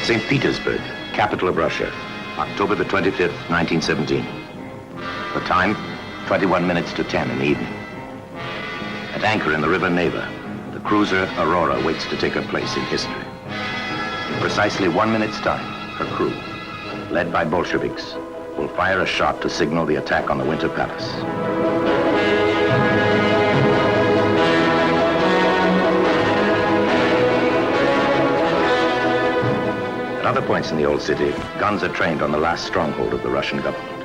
St. Petersburg, capital of Russia, October the 25th, 1917. The time, 21 minutes to 10 in the evening. At anchor in the river Neva, the cruiser Aurora waits to take her place in history. In precisely 1 minute's time, her crew, led by Bolsheviks, will fire a shot to signal the attack on the Winter Palace. At other points in the old city, guns are trained on the last stronghold of the Russian government.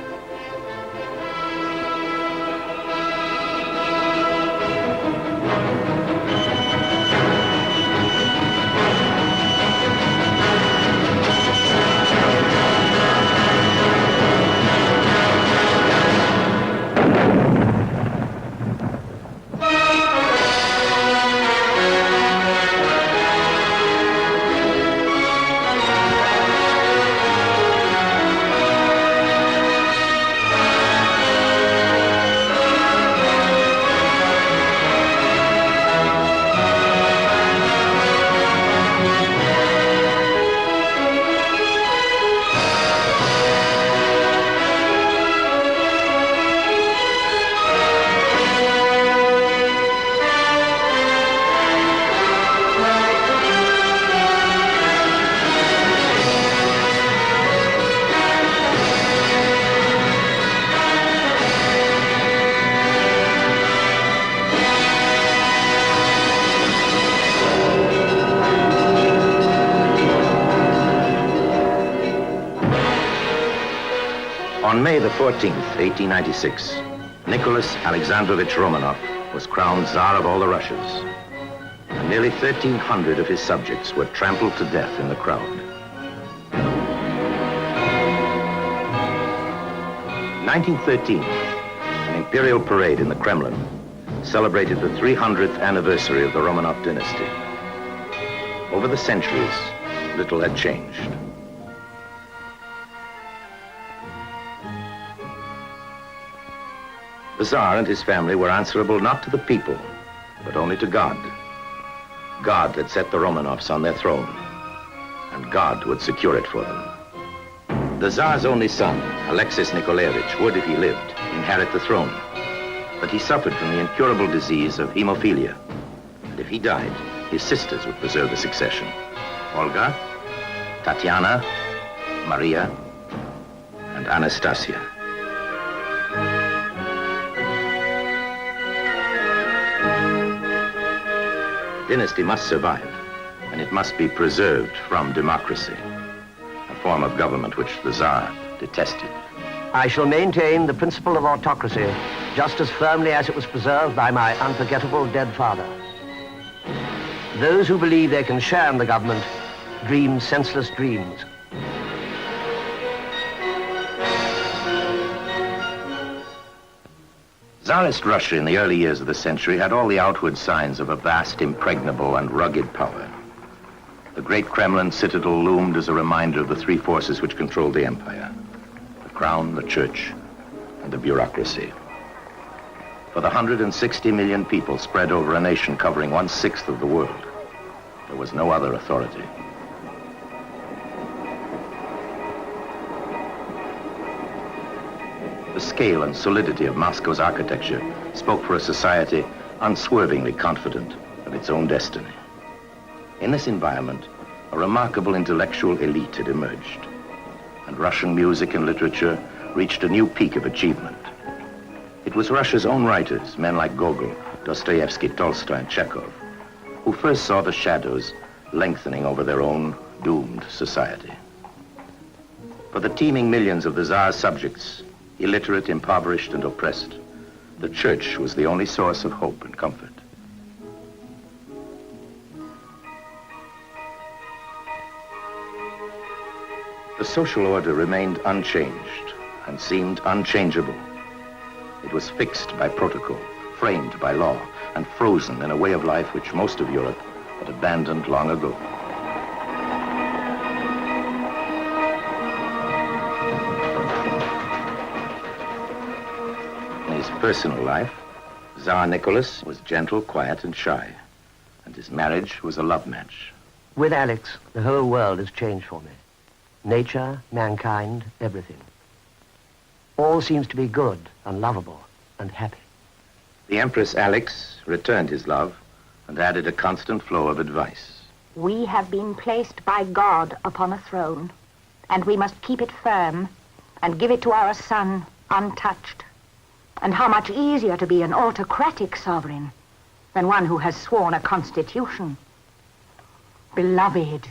On May the 14th, 1896, Nicholas Alexandrovich Romanov was crowned Tsar of all the Russias, and nearly 1,300 of his subjects were trampled to death in the crowd. 1913, an imperial parade in the Kremlin celebrated the 300th anniversary of the Romanov dynasty. Over the centuries, little had changed. The Tsar and his family were answerable not to the people, but only to God. God had set the Romanovs on their throne, and God would secure it for them. The Tsar's only son, Alexis Nikolaevich, would, if he lived, inherit the throne. But he suffered from the incurable disease of hemophilia. And if he died, his sisters would preserve the succession. Olga, Tatiana, Maria, and Anastasia. Dynasty must survive, and it must be preserved from democracy, a form of government which the Tsar detested. I shall maintain the principle of autocracy just as firmly as it was preserved by my unforgettable dead father. Those who believe they can share in the government dream senseless dreams. Tsarist Russia in the early years of the century had all the outward signs of a vast, impregnable, and rugged power. The great Kremlin citadel loomed as a reminder of the three forces which controlled the empire: the crown, the church, and the bureaucracy. For the 160 million people spread over a nation covering 1/6 of the world, there was no other authority. The scale and solidity of Moscow's architecture spoke for a society unswervingly confident of its own destiny. In this environment, a remarkable intellectual elite had emerged, and Russian music and literature reached a new peak of achievement. It was Russia's own writers, men like Gogol, Dostoevsky, Tolstoy, and Chekhov, who first saw the shadows lengthening over their own doomed society. For the teeming millions of the Tsar's subjects, illiterate, impoverished, and oppressed, the church was the only source of hope and comfort. The social order remained unchanged and seemed unchangeable. It was fixed by protocol, framed by law, and frozen in a way of life which most of Europe had abandoned long ago. In his personal life, Tsar Nicholas was gentle, quiet, and shy, and his marriage was a love match. With Alex, the whole world has changed for me. Nature, mankind, everything. All seems to be good and lovable and happy. The Empress Alex returned his love and added a constant flow of advice. We have been placed by God upon a throne, and we must keep it firm and give it to our son untouched. And how much easier to be an autocratic sovereign than one who has sworn a constitution. Beloved,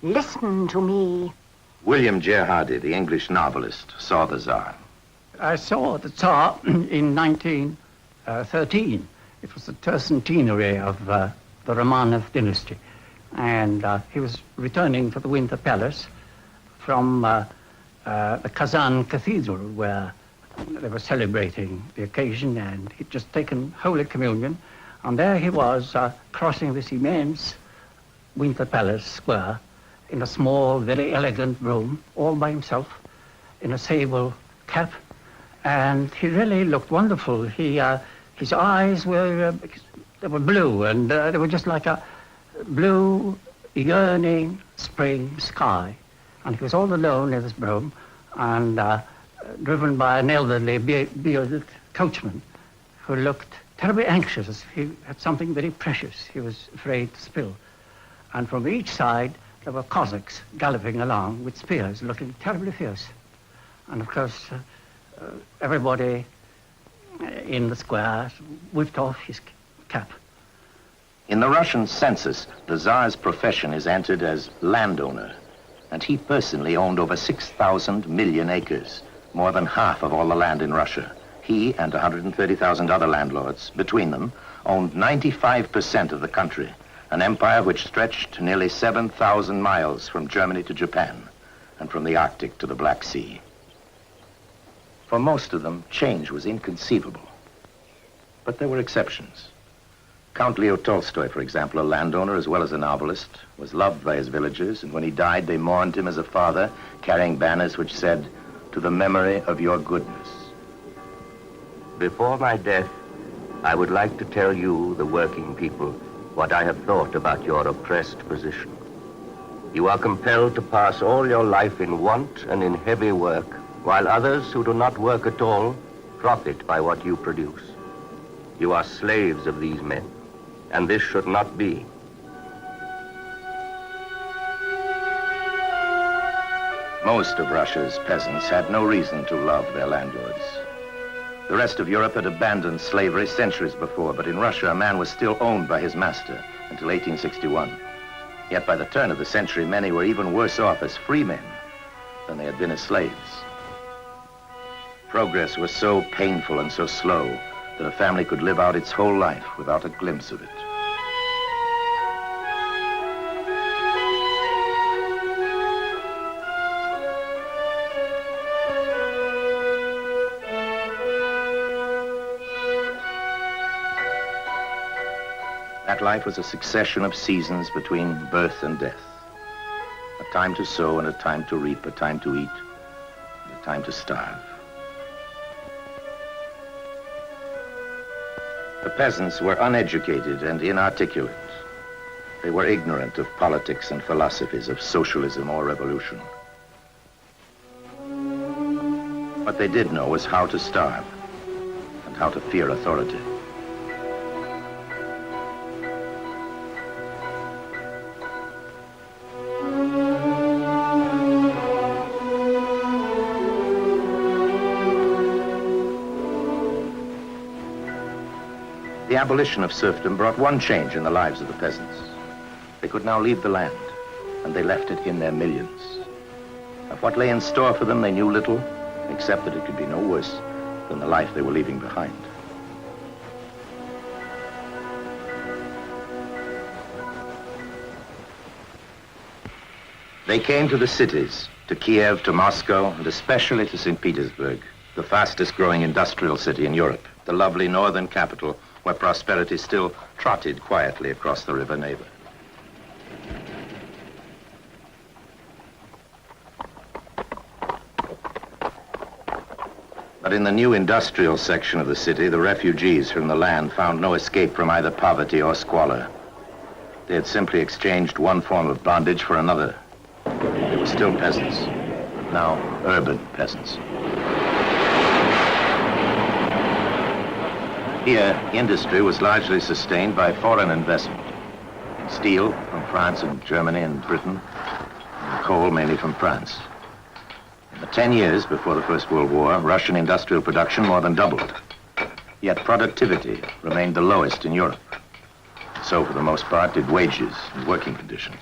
listen to me. William J. Hardy, the English novelist, saw the Tsar. I saw the Tsar in 1913. It was the tercentenary of the Romanov dynasty. And he was returning to the Winter Palace from the Kazan Cathedral, where they were celebrating the occasion, and he'd just taken Holy Communion. And there he was, crossing this immense Winter Palace square in a small, very elegant room, all by himself, in a sable cap. And he really looked wonderful. His eyes were, they were blue, and they were just like a blue, yearning spring sky. And he was all alone in this room, and driven by an elderly, bearded coachman who looked terribly anxious, as if he had something very precious he was afraid to spill. And from each side, there were Cossacks galloping along with spears, looking terribly fierce. And of course, everybody in the square whipped off his cap. In the Russian census, the Tsar's profession is entered as landowner, and he personally owned over 6,000 million acres, more than half of all the land in Russia. He and 130,000 other landlords, between them, owned 95% of the country, an empire which stretched nearly 7,000 miles from Germany to Japan, and from the Arctic to the Black Sea. For most of them, change was inconceivable. But there were exceptions. Count Leo Tolstoy, for example, a landowner as well as a novelist, was loved by his villagers, and when he died, they mourned him as a father, carrying banners which said, "To the memory of your goodness." Before my death, I would like to tell you, the working people, what I have thought about your oppressed position. You are compelled to pass all your life in want and in heavy work, while others who do not work at all profit by what you produce. You are slaves of these men, and this should not be. Most of Russia's peasants had no reason to love their landlords. The rest of Europe had abandoned slavery centuries before, but in Russia, a man was still owned by his master until 1861. Yet by the turn of the century, many were even worse off as free men than they had been as slaves. Progress was so painful and so slow that a family could live out its whole life without a glimpse of it. That life was a succession of seasons between birth and death. A time to sow and a time to reap, a time to eat and a time to starve. The peasants were uneducated and inarticulate. They were ignorant of politics and philosophies, of socialism or revolution. What they did know was how to starve and how to fear authority. The abolition of serfdom brought one change in the lives of the peasants. They could now leave the land, and they left it in their millions. Of what lay in store for them, they knew little, except that it could be no worse than the life they were leaving behind. They came to the cities, to Kiev, to Moscow, and especially to St. Petersburg, the fastest growing industrial city in Europe, the lovely northern capital where prosperity still trotted quietly across the river Neva. But in the new industrial section of the city, the refugees from the land found no escape from either poverty or squalor. They had simply exchanged one form of bondage for another. They were still peasants, but now urban peasants. Here, industry was largely sustained by foreign investment. Steel from France and Germany and Britain, and coal mainly from France. In the 10 years before the First World War, Russian industrial production more than doubled. Yet productivity remained the lowest in Europe. So, for the most part, did wages and working conditions.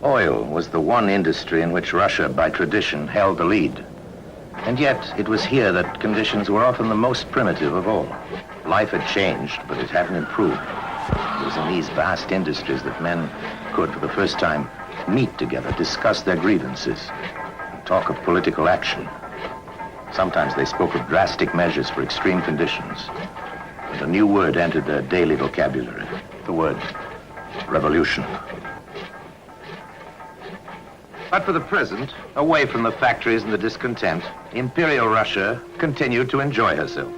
Oil was the one industry in which Russia, by tradition, held the lead. And yet, it was here that conditions were often the most primitive of all. Life had changed, but it hadn't improved. It was in these vast industries that men could, for the first time, meet together, discuss their grievances, and talk of political action. Sometimes they spoke of drastic measures for extreme conditions. And a new word entered their daily vocabulary, the word revolution. But for the present, away from the factories and the discontent, Imperial Russia continued to enjoy herself.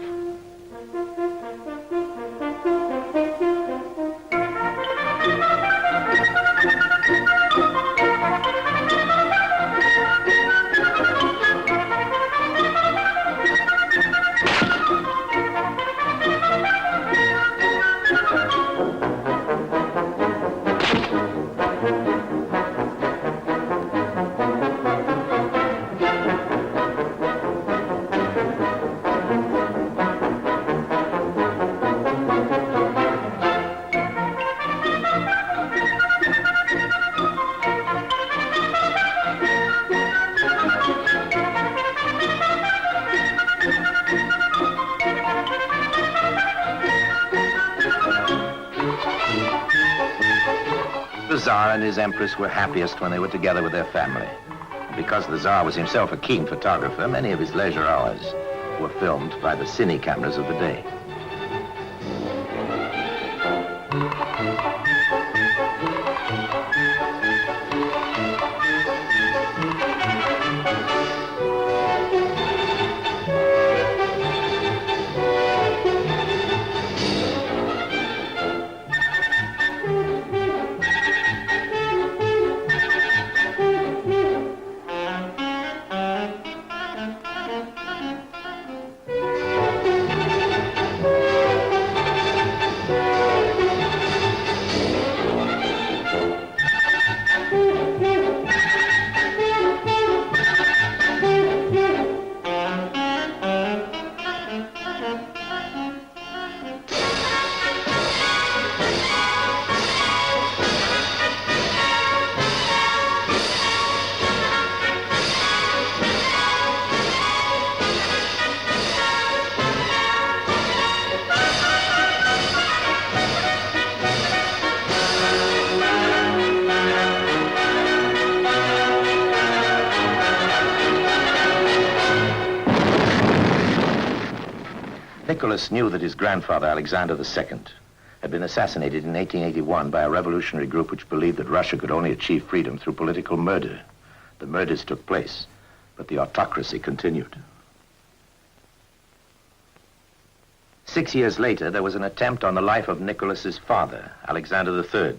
The Tsar and his Empress were happiest when they were together with their family. And because the Tsar was himself a keen photographer, many of his leisure hours were filmed by the cine cameras of the day. Nicholas knew that his grandfather, Alexander II, had been assassinated in 1881 by a revolutionary group which believed that Russia could only achieve freedom through political murder. The murders took place, but the autocracy continued. 6 years later, there was an attempt on the life of Nicholas's father, Alexander III.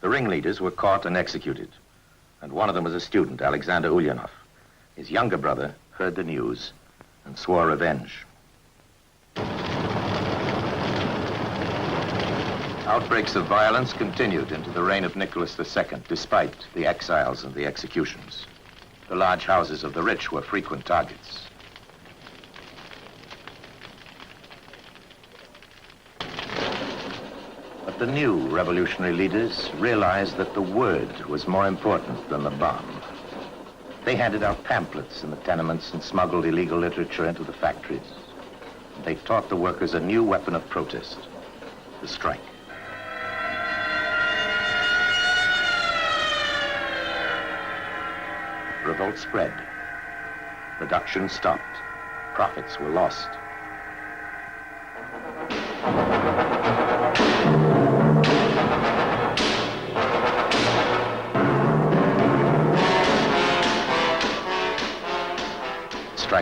The ringleaders were caught and executed, and one of them was a student, Alexander Ulyanov. His younger brother heard the news and swore revenge. Outbreaks of violence continued into the reign of Nicholas II, despite the exiles and the executions. The large houses of the rich were frequent targets. But the new revolutionary leaders realized that the word was more important than the bomb. They handed out pamphlets in the tenements and smuggled illegal literature into the factories. They taught the workers a new weapon of protest, the strike. Revolt spread. Production stopped. Profits were lost.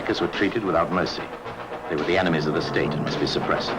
strikers were treated without mercy. They were the enemies of the state and must be suppressed.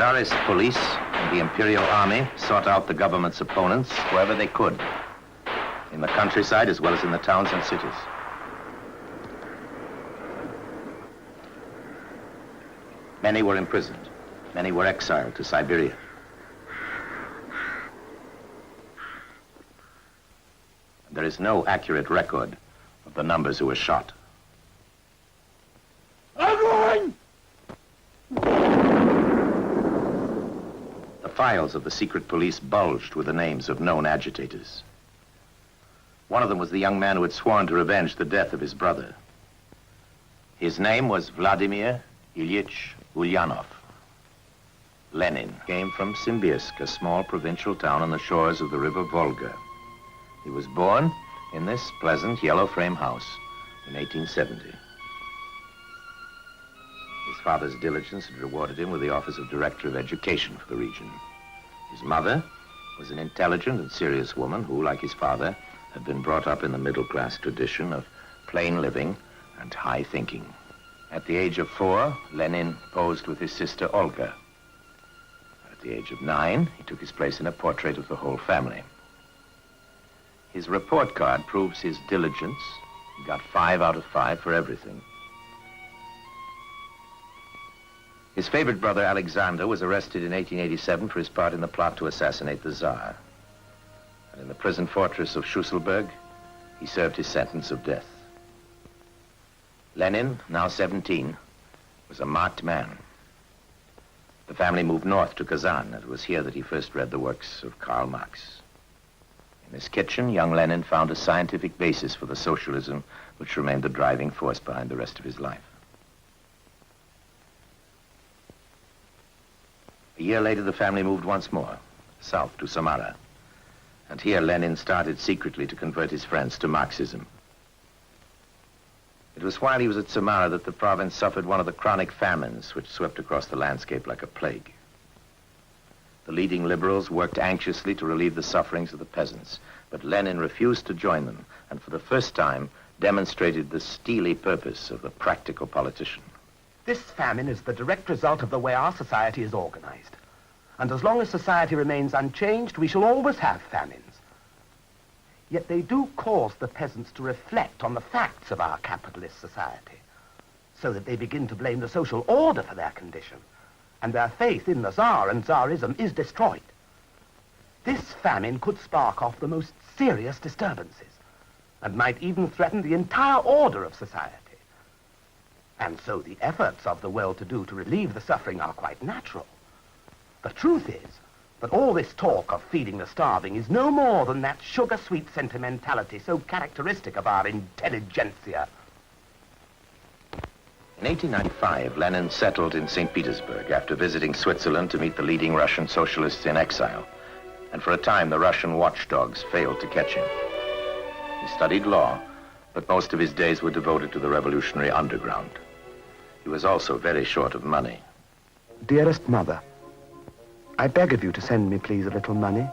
Tsarist police and the Imperial Army sought out the government's opponents wherever they could, in the countryside as well as in the towns and cities. Many were imprisoned. Many were exiled to Siberia. There is no accurate record of the numbers who were shot. The files of the secret police bulged with the names of known agitators. One of them was the young man who had sworn to revenge the death of his brother. His name was Vladimir Ilyich Ulyanov. Lenin came from Simbirsk, a small provincial town on the shores of the river Volga. He was born in this pleasant yellow frame house in 1870. His father's diligence had rewarded him with the office of Director of Education for the region. His mother was an intelligent and serious woman who, like his father, had been brought up in the middle-class tradition of plain living and high thinking. At the age of 4, Lenin posed with his sister Olga. At the age of 9, he took his place in a portrait of the whole family. His report card proves his diligence. He got 5 out of 5 for everything. His favorite brother, Alexander, was arrested in 1887 for his part in the plot to assassinate the Tsar. And in the prison fortress of Schusselburg, he served his sentence of death. Lenin, now 17, was a marked man. The family moved north to Kazan, and it was here that he first read the works of Karl Marx. In his kitchen, young Lenin found a scientific basis for the socialism which remained the driving force behind the rest of his life. A year later, the family moved once more, south to Samara. And here, Lenin started secretly to convert his friends to Marxism. It was while he was at Samara that the province suffered one of the chronic famines which swept across the landscape like a plague. The leading liberals worked anxiously to relieve the sufferings of the peasants, but Lenin refused to join them, and for the first time demonstrated the steely purpose of the practical politician. This famine is the direct result of the way our society is organized. And as long as society remains unchanged, we shall always have famines. Yet they do cause the peasants to reflect on the facts of our capitalist society, so that they begin to blame the social order for their condition, and their faith in the Tsar and Tsarism is destroyed. This famine could spark off the most serious disturbances, and might even threaten the entire order of society. And so the efforts of the well-to-do to relieve the suffering are quite natural. The truth is that all this talk of feeding the starving is no more than that sugar-sweet sentimentality so characteristic of our intelligentsia. In 1895, Lenin settled in St. Petersburg after visiting Switzerland to meet the leading Russian socialists in exile. And for a time, the Russian watchdogs failed to catch him. He studied law, but most of his days were devoted to the revolutionary underground. He was also very short of money. Dearest Mother, I beg of you to send me, please, a little money,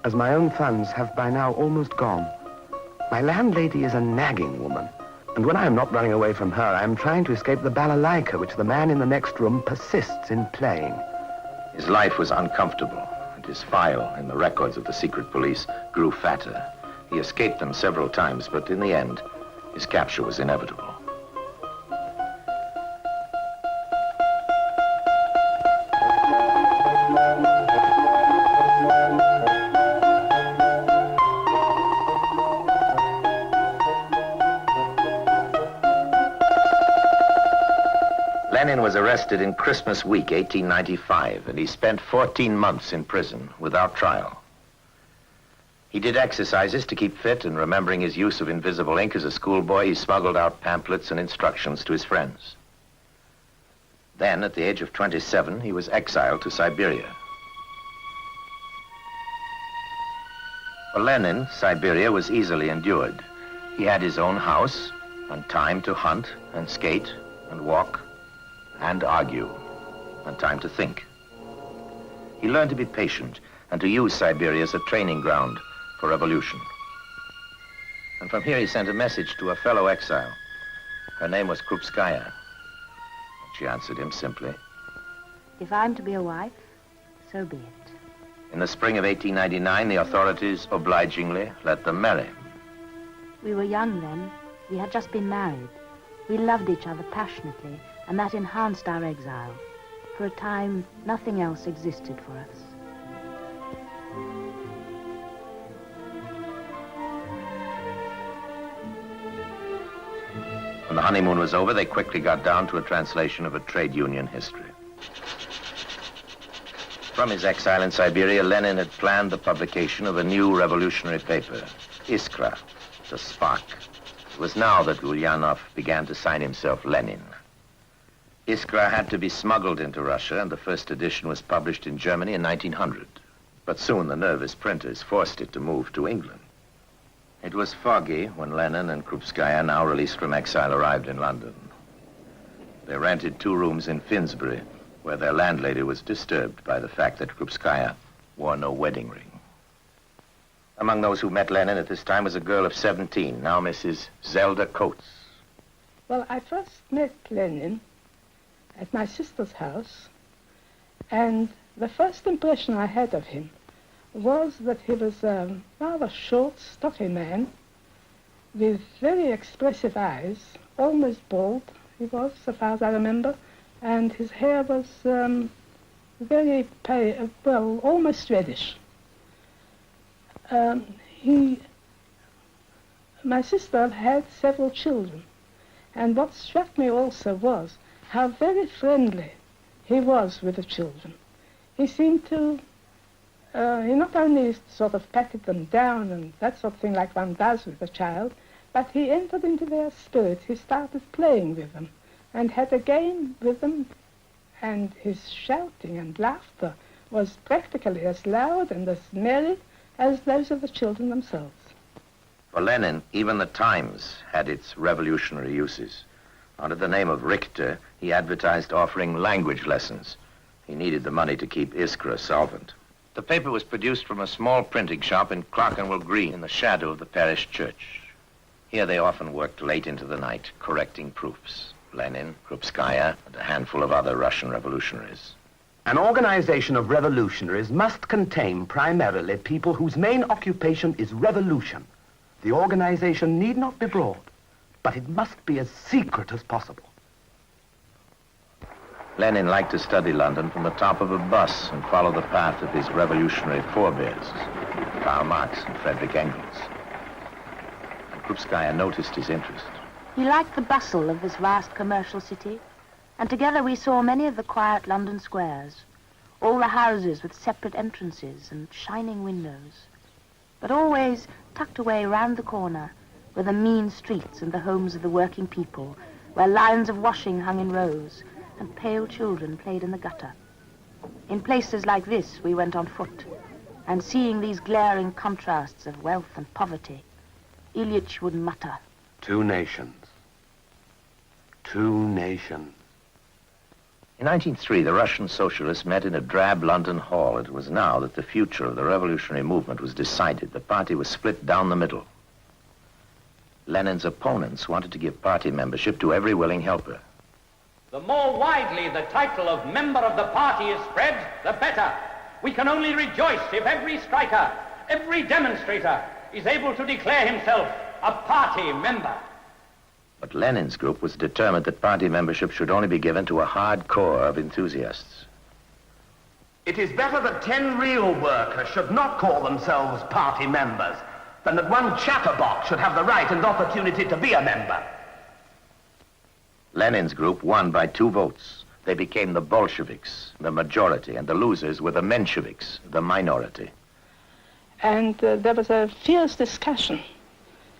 as my own funds have by now almost gone. My landlady is a nagging woman, and when I am not running away from her, I am trying to escape the balalaika which the man in the next room persists in playing. His life was uncomfortable, and his file in the records of the secret police grew fatter. He escaped them several times, but in the end, his capture was inevitable. Lenin was arrested in Christmas week, 1895, and he spent 14 months in prison without trial. He did exercises to keep fit, and remembering his use of invisible ink as a schoolboy, he smuggled out pamphlets and instructions to his friends. Then, at the age of 27, he was exiled to Siberia. For Lenin, Siberia was easily endured. He had his own house, and time to hunt and skate and walk and argue, and time to think. He learned to be patient and to use Siberia as a training ground for revolution. And from here he sent a message to a fellow exile. Her name was Krupskaya. She answered him simply, If I'm to be a wife, so be it. In the spring of 1899, the authorities obligingly let them marry. We were young then. We had just been married. We loved each other passionately, and that enhanced our exile. For a time, nothing else existed for us. When the honeymoon was over, they quickly got down to a translation of a trade union history. From his exile in Siberia, Lenin had planned the publication of a new revolutionary paper, Iskra, the Spark. It was now that Ulyanov began to sign himself Lenin. Iskra had to be smuggled into Russia, and the first edition was published in Germany in 1900. But soon the nervous printers forced it to move to England. It was foggy when Lenin and Krupskaya, now released from exile, arrived in London. They rented 2 rooms in Finsbury, where their landlady was disturbed by the fact that Krupskaya wore no wedding ring. Among those who met Lenin at this time was a girl of 17, now Mrs. Zelda Coates. Well, I first met Lenin at my sister's house, and the first impression I had of him was that he was a rather short, stocky man with very expressive eyes, almost bald, he was, so far as I remember, and his hair was very pale, well, almost reddish. My sister had several children, and what struck me also was how very friendly he was with the children. He seemed to, he not only sort of patted them down and that sort of thing like one does with a child, but he entered into their spirits. He started playing with them and had a game with them, and his shouting and laughter was practically as loud and as merry as those of the children themselves. For Lenin, even the Times had its revolutionary uses. Under the name of Richter, he advertised offering language lessons. He needed the money to keep Iskra solvent. The paper was produced from a small printing shop in Clerkenwell Green in the shadow of the parish church. Here they often worked late into the night, correcting proofs. Lenin, Krupskaya, and a handful of other Russian revolutionaries. An organization of revolutionaries must contain primarily people whose main occupation is revolution. The organization need not be broad, but it must be as secret as possible. Lenin liked to study London from the top of a bus and follow the path of his revolutionary forebears, Karl Marx and Friedrich Engels. And Krupskaya noticed his interest. He liked the bustle of this vast commercial city, and together we saw many of the quiet London squares, all the houses with separate entrances and shining windows. But always tucked away round the corner were the mean streets and the homes of the working people, where lines of washing hung in rows, and pale children played in the gutter. In places like this, we went on foot, and seeing these glaring contrasts of wealth and poverty, Ilyich would mutter, Two nations. Two nations. In 1903, the Russian socialists met in a drab London hall. It was now that the future of the revolutionary movement was decided. The party was split down the middle. Lenin's opponents wanted to give party membership to every willing helper. The more widely the title of member of the party is spread, the better. We can only rejoice if every striker, every demonstrator is able to declare himself a party member. But Lenin's group was determined that party membership should only be given to a hard core of enthusiasts. It is better that 10 real workers should not call themselves party members than that one chatterbox should have the right and opportunity to be a member. Lenin's group won by 2 votes. They became the Bolsheviks, the majority, and the losers were the Mensheviks, the minority. And there was a fierce discussion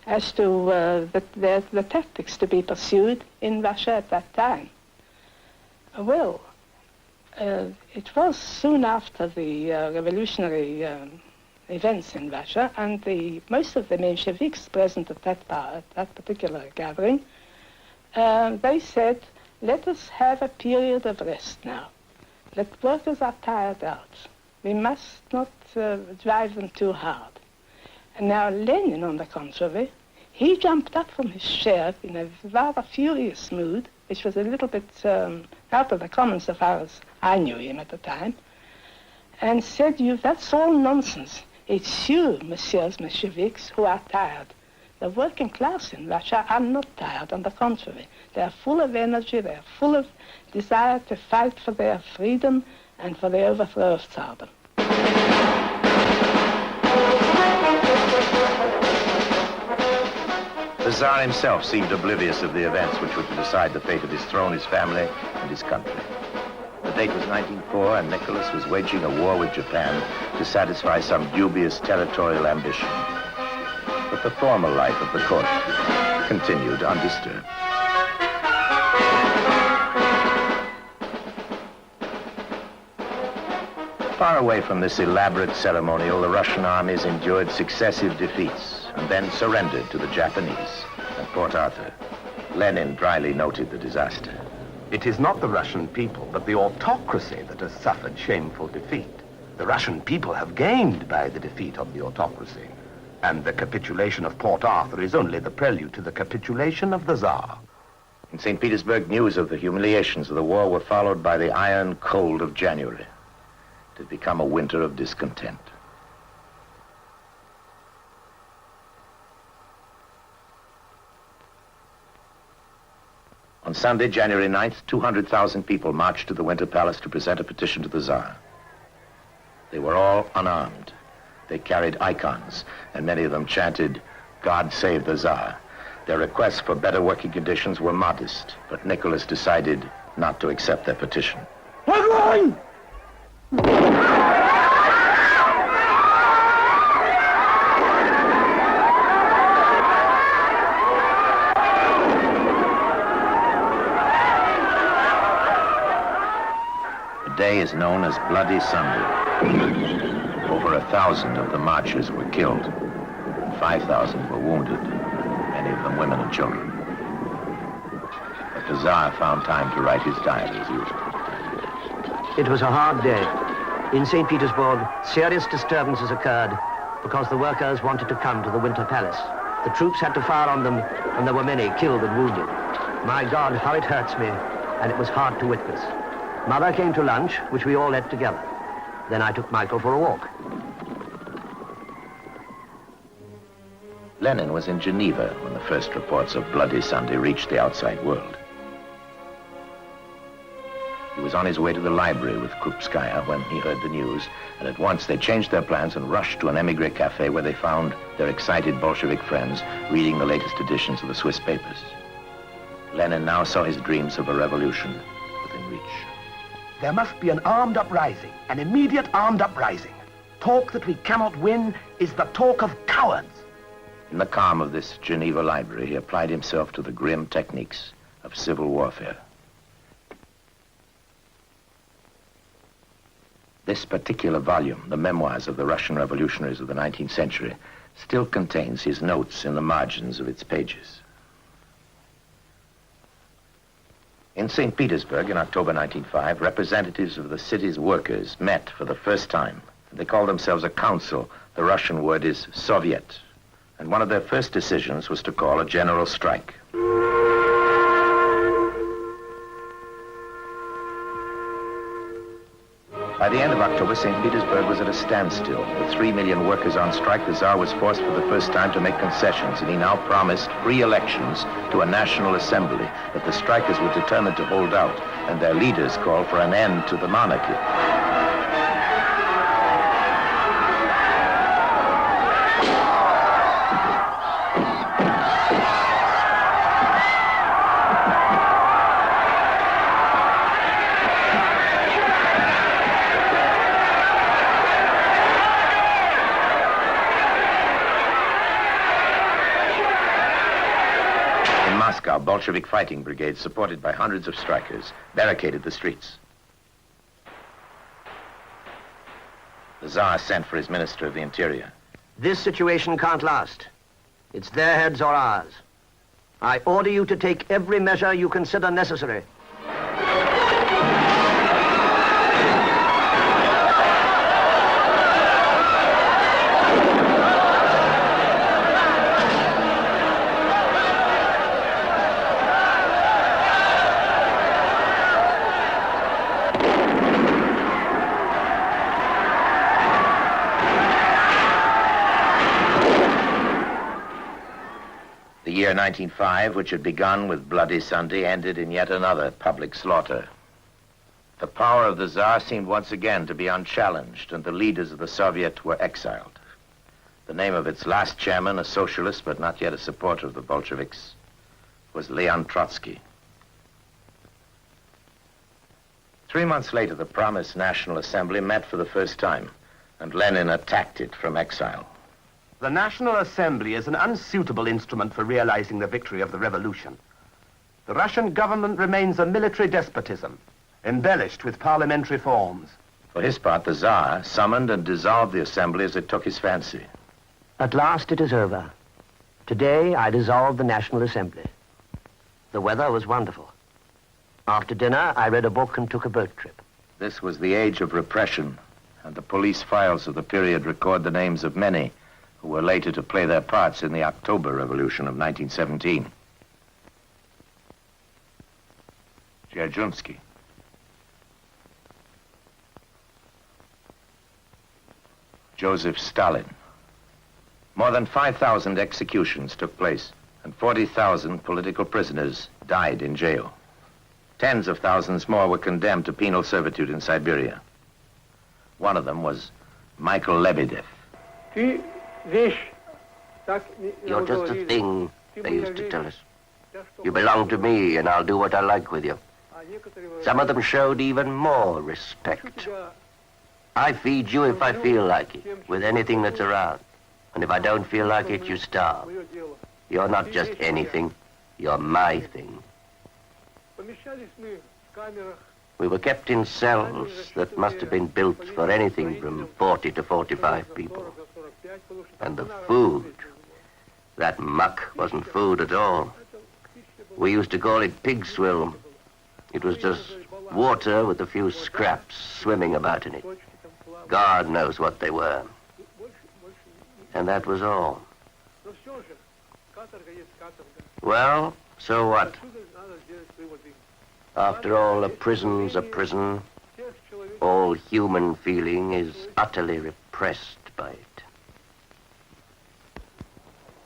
as to the tactics to be pursued in Russia at that time. Well, it was soon after the revolutionary events in Russia, and most of the Mensheviks present at that particular gathering, they said, let us have a period of rest now. Let workers are tired out. We must not drive them too hard. And now Lenin, on the contrary, he jumped up from his chair in a rather furious mood, which was a little bit out of the common so far as I knew him at the time, and said, that's all nonsense. It's you, messieurs Mensheviks, who are tired. The working class in Russia are not tired, on the contrary. They are full of energy, they are full of desire to fight for their freedom and for the overthrow of Tsardom. The Tsar himself seemed oblivious of the events which were to decide the fate of his throne, his family, and his country. The date was 1904, and Nicholas was waging a war with Japan to satisfy some dubious territorial ambition. But the formal life of the court continued undisturbed. Far away from this elaborate ceremonial, the Russian armies endured successive defeats and then surrendered to the Japanese at Port Arthur. Lenin dryly noted the disaster. It is not the Russian people, but the autocracy that has suffered shameful defeat. The Russian people have gained by the defeat of the autocracy. And the capitulation of Port Arthur is only the prelude to the capitulation of the Tsar. In St. Petersburg, news of the humiliations of the war were followed by the iron cold of January. It had become a winter of discontent. On Sunday, January 9th, 200,000 people marched to the Winter Palace to present a petition to the Tsar. They were all unarmed. They carried icons, and many of them chanted, "God save the Tsar." Their requests for better working conditions were modest, but Nicholas decided not to accept their petition. Hotline! The day is known as Bloody Sunday. Over 1,000 of the marchers were killed, and 5,000 were wounded, many of them women and children. But the Tsar found time to write his diary as usual. It was a hard day. In St. Petersburg, serious disturbances occurred because the workers wanted to come to the Winter Palace. The troops had to fire on them, and there were many killed and wounded. My God, how it hurts me, and it was hard to witness. Mother came to lunch, which we all ate together. Then I took Michael for a walk. Lenin was in Geneva when the first reports of Bloody Sunday reached the outside world. He was on his way to the library with Krupskaya when he heard the news, and at once they changed their plans and rushed to an emigre cafe where they found their excited Bolshevik friends reading the latest editions of the Swiss papers. Lenin now saw his dreams of a revolution within reach. There must be an armed uprising, an immediate armed uprising. Talk that we cannot win is the talk of cowards. In the calm of this Geneva library, he applied himself to the grim techniques of civil warfare. This particular volume, the memoirs of the Russian revolutionaries of the 19th century, still contains his notes in the margins of its pages. In St. Petersburg in October 1905, representatives of the city's workers met for the first time. They called themselves a council. The Russian word is Soviet. And one of their first decisions was to call a general strike. By the end of October, St. Petersburg was at a standstill. With 3 million workers on strike, the Tsar was forced for the first time to make concessions, and he now promised free elections to a national assembly. But the strikers were determined to hold out, and their leaders called for an end to the monarchy. Bolshevik fighting brigades, supported by hundreds of strikers, barricaded the streets. The Tsar sent for his Minister of the Interior. This situation can't last. It's their heads or ours. I order you to take every measure you consider necessary. The year 1905, which had begun with Bloody Sunday, ended in yet another public slaughter. The power of the Tsar seemed once again to be unchallenged, and the leaders of the Soviet were exiled. The name of its last chairman, a socialist but not yet a supporter of the Bolsheviks, was Leon Trotsky. 3 months later, the promised National Assembly met for the first time, and Lenin attacked it from exile. The National Assembly is an unsuitable instrument for realizing the victory of the revolution. The Russian government remains a military despotism, embellished with parliamentary forms. For his part, the Tsar summoned and dissolved the assembly as it took his fancy. At last it is over. Today I dissolved the National Assembly. The weather was wonderful. After dinner, I read a book and took a boat trip. This was the age of repression, and the police files of the period record the names of many who were later to play their parts in the October Revolution of 1917. Dzerzhinsky, Joseph Stalin. More than 5,000 executions took place, and 40,000 political prisoners died in jail. Tens of thousands more were condemned to penal servitude in Siberia. One of them was Michael Lebedev. You're just a thing, they used to tell us. You belong to me, and I'll do what I like with you. Some of them showed even more respect. I feed you if I feel like it, with anything that's around. And if I don't feel like it, you starve. You're not just anything, you're my thing. We were kept in cells that must have been built for anything from 40 to 45 people. And the food, that muck wasn't food at all. We used to call it pig swill. It was just water with a few scraps swimming about in it. God knows what they were. And that was all. Well, so what? After all, a prison's a prison. All human feeling is utterly repressed by it.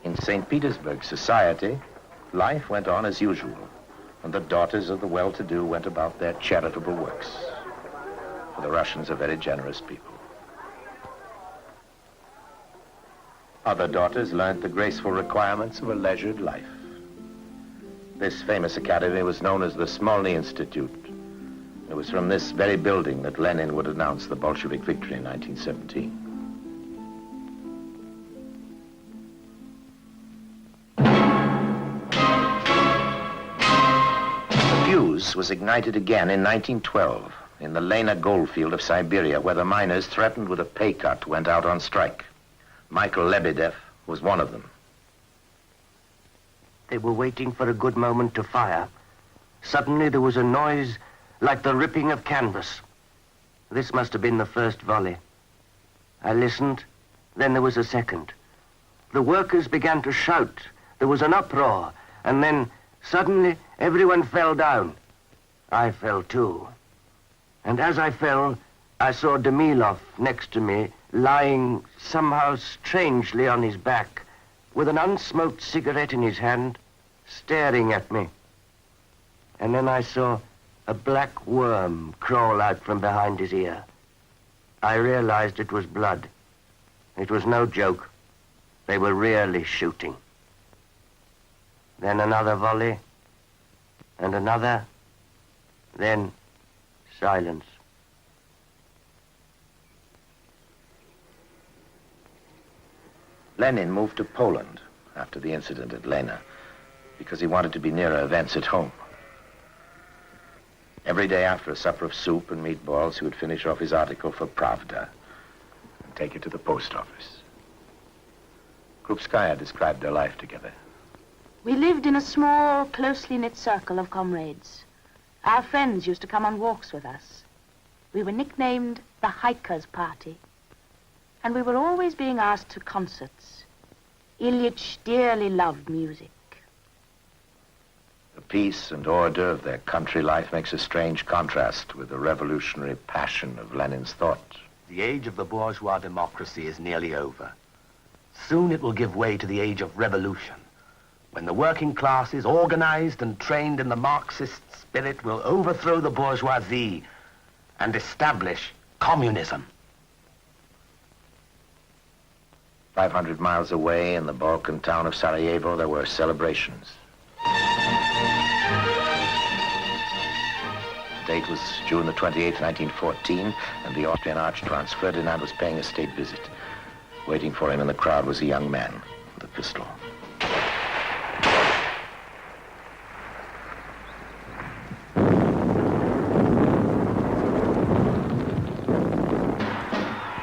In St. Petersburg society, life went on as usual, and the daughters of the well-to-do went about their charitable works. For the Russians are very generous people. Other daughters learned the graceful requirements of a leisured life. This famous academy was known as the Smolny Institute. It was from this very building that Lenin would announce the Bolshevik victory in 1917. fuse was ignited again in 1912 in the Lena goldfield of Siberia, where the miners, threatened with a pay cut, went out on strike. Michael Lebedev was one of them. They were waiting for a good moment to fire. Suddenly there was a noise like the ripping of canvas. This must have been the first volley. I listened, then there was a second. The workers began to shout. There was an uproar, and then suddenly everyone fell down. I fell too. And as I fell, I saw Demilov next to me, lying somehow strangely on his back, with an unsmoked cigarette in his hand, staring at me. And then I saw a black worm crawl out from behind his ear. I realized it was blood. It was no joke. They were really shooting. Then another volley, and another, then silence. Lenin moved to Poland after the incident at Lena because he wanted to be nearer events at home. Every day after a supper of soup and meatballs, he would finish off his article for Pravda and take it to the post office. Krupskaya described their life together. We lived in a small, closely knit circle of comrades. Our friends used to come on walks with us. We were nicknamed the Hikers' Party, and we were always being asked to concerts. Ilyich dearly loved music. The peace and order of their country life makes a strange contrast with the revolutionary passion of Lenin's thought. The age of the bourgeois democracy is nearly over. Soon it will give way to the age of revolution, when the working classes, organized and trained in the Marxist spirit, will overthrow the bourgeoisie and establish communism. 500 miles away in the Balkan town of Sarajevo, there were celebrations. The date was June the 28th, 1914, and the Austrian Archduke Ferdinand was paying a state visit. Waiting for him in the crowd was a young man with a pistol.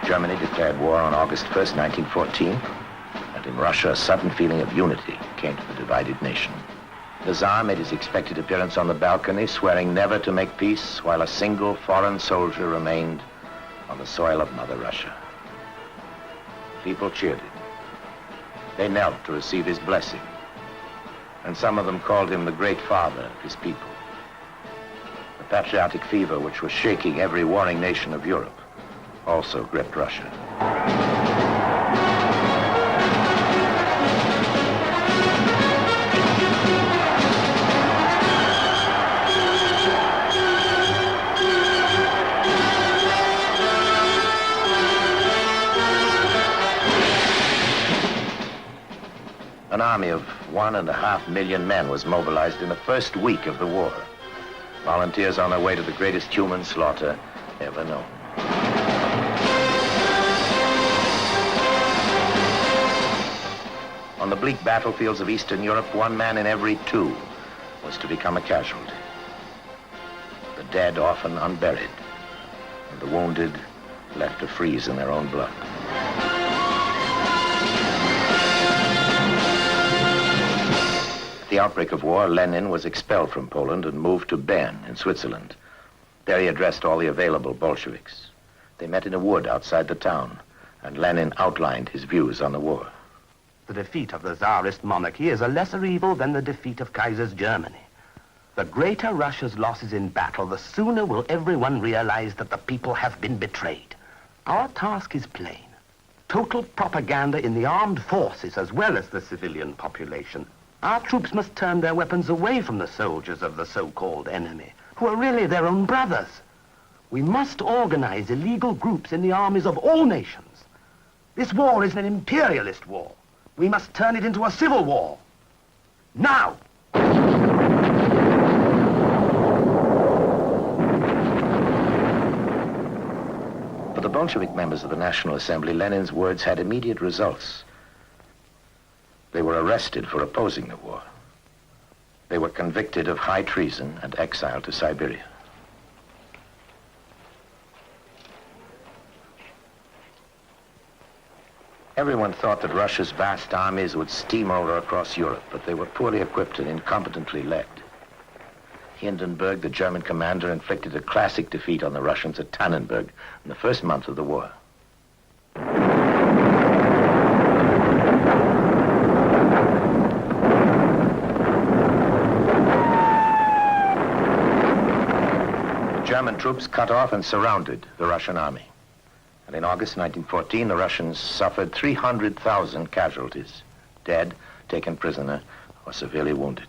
Germany declared war on August 1st, 1914, and in Russia, a sudden feeling of unity came to the divided nation. The Tsar made his expected appearance on the balcony, swearing never to make peace while a single foreign soldier remained on the soil of Mother Russia. People cheered him. They knelt to receive his blessing, and some of them called him the great father of his people. The patriotic fever, which was shaking every warring nation of Europe, also gripped Russia. An army of 1.5 million men was mobilized in the first week of the war. Volunteers on their way to the greatest human slaughter ever known. On the bleak battlefields of Eastern Europe, 1 man in every 2 was to become a casualty. The dead often unburied, and the wounded left to freeze in their own blood. At the outbreak of war, Lenin was expelled from Poland and moved to Bern in Switzerland. There he addressed all the available Bolsheviks. They met in a wood outside the town, and Lenin outlined his views on the war. The defeat of the Tsarist monarchy is a lesser evil than the defeat of Kaiser's Germany. The greater Russia's losses in battle, the sooner will everyone realize that the people have been betrayed. Our task is plain. Total propaganda in the armed forces as well as the civilian population. Our troops must turn their weapons away from the soldiers of the so-called enemy, who are really their own brothers. We must organize illegal groups in the armies of all nations. This war is an imperialist war. We must turn it into a civil war. Now! For the Bolshevik members of the National Assembly, Lenin's words had immediate results. They were arrested for opposing the war. They were convicted of high treason and exiled to Siberia. Everyone thought that Russia's vast armies would steamroller across Europe, but they were poorly equipped and incompetently led. Hindenburg, the German commander, inflicted a classic defeat on the Russians at Tannenberg in the first month of the war. The German troops cut off and surrounded the Russian army. And in August 1914, the Russians suffered 300,000 casualties, dead, taken prisoner, or severely wounded.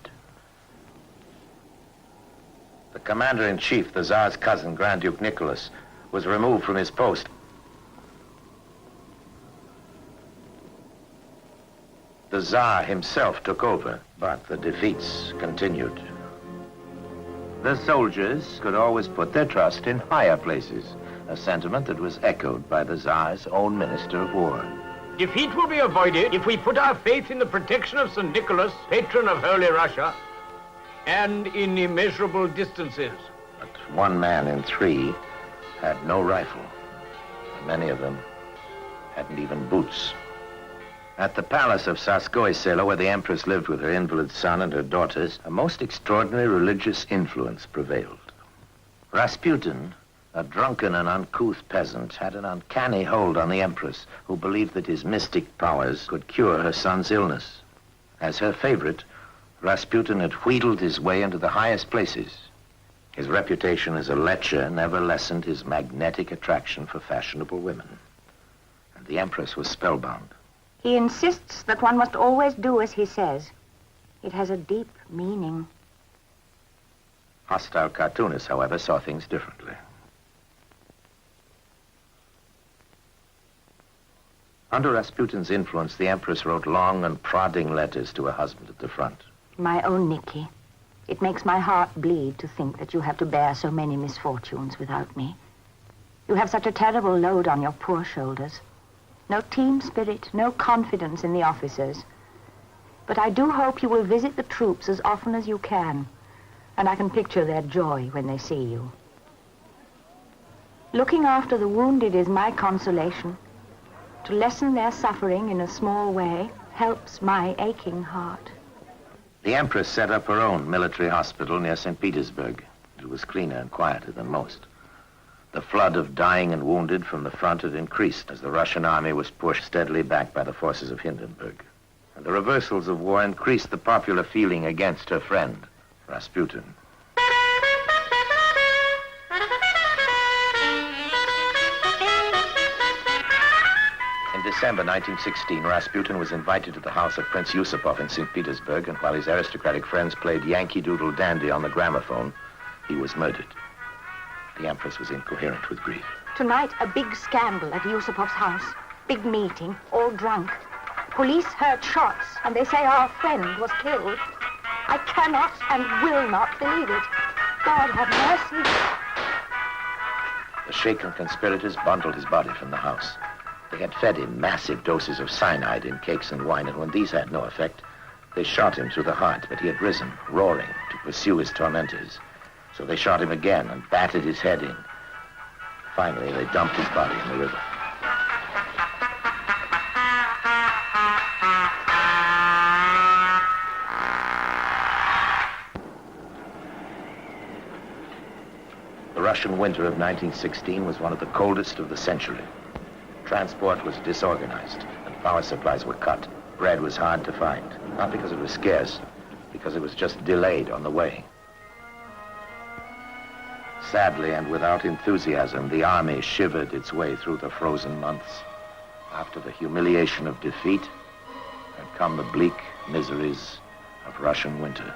The commander-in-chief, the Tsar's cousin, Grand Duke Nicholas, was removed from his post. The Tsar himself took over, but the defeats continued. The soldiers could always put their trust in higher places, a sentiment that was echoed by the Tsar's own Minister of War. Defeat will be avoided if we put our faith in the protection of St. Nicholas, patron of Holy Russia, and in immeasurable distances. But 1 man in 3 had no rifle. Many of them hadn't even boots. At the palace of Tsarskoye Selo, where the Empress lived with her invalid son and her daughters, a most extraordinary religious influence prevailed. Rasputin, a drunken and uncouth peasant, had an uncanny hold on the Empress, who believed that his mystic powers could cure her son's illness. As her favorite, Rasputin had wheedled his way into the highest places. His reputation as a lecher never lessened his magnetic attraction for fashionable women. And the Empress was spellbound. He insists that one must always do as he says. It has a deep meaning. Hostile cartoonists, however, saw things differently. Under Rasputin's influence, the Empress wrote long and prodding letters to her husband at the front. My own Nicky, it makes my heart bleed to think that you have to bear so many misfortunes without me. You have such a terrible load on your poor shoulders. No team spirit, no confidence in the officers. But I do hope you will visit the troops as often as you can, and I can picture their joy when they see you. Looking after the wounded is my consolation. To lessen their suffering in a small way helps my aching heart. The Empress set up her own military hospital near St. Petersburg. It was cleaner and quieter than most. The flood of dying and wounded from the front had increased as the Russian army was pushed steadily back by the forces of Hindenburg. And the reversals of war increased the popular feeling against her friend, Rasputin. In December 1916, Rasputin was invited to the house of Prince Yusupov in St. Petersburg, and while his aristocratic friends played Yankee Doodle Dandy on the gramophone, he was murdered. The Empress was incoherent with grief. Tonight, a big scandal at Yusupov's house. Big meeting, all drunk. Police heard shots, and they say our friend was killed. I cannot and will not believe it. God have mercy. The shaken conspirators bundled his body from the house. They had fed him massive doses of cyanide in cakes and wine, and when these had no effect, they shot him through the heart, but he had risen, roaring, to pursue his tormentors. So they shot him again and battered his head in. Finally, they dumped his body in the river. The Russian winter of 1916 was one of the coldest of the century. Transport was disorganized, and power supplies were cut. Bread was hard to find, not because it was scarce, because it was just delayed on the way. Sadly and without enthusiasm, the army shivered its way through the frozen months. After the humiliation of defeat had come the bleak miseries of Russian winter.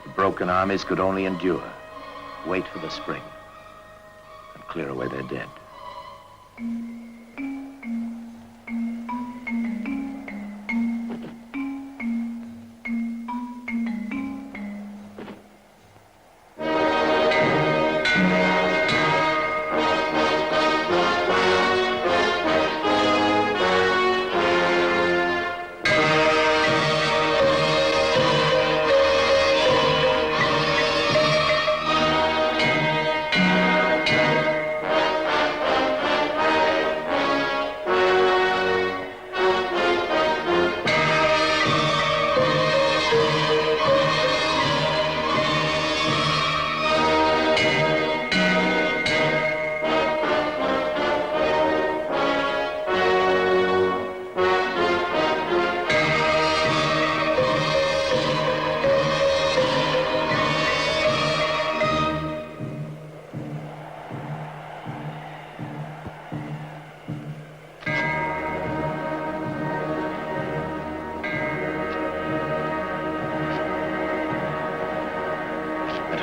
The broken armies could only endure, wait for the spring, and clear away their dead.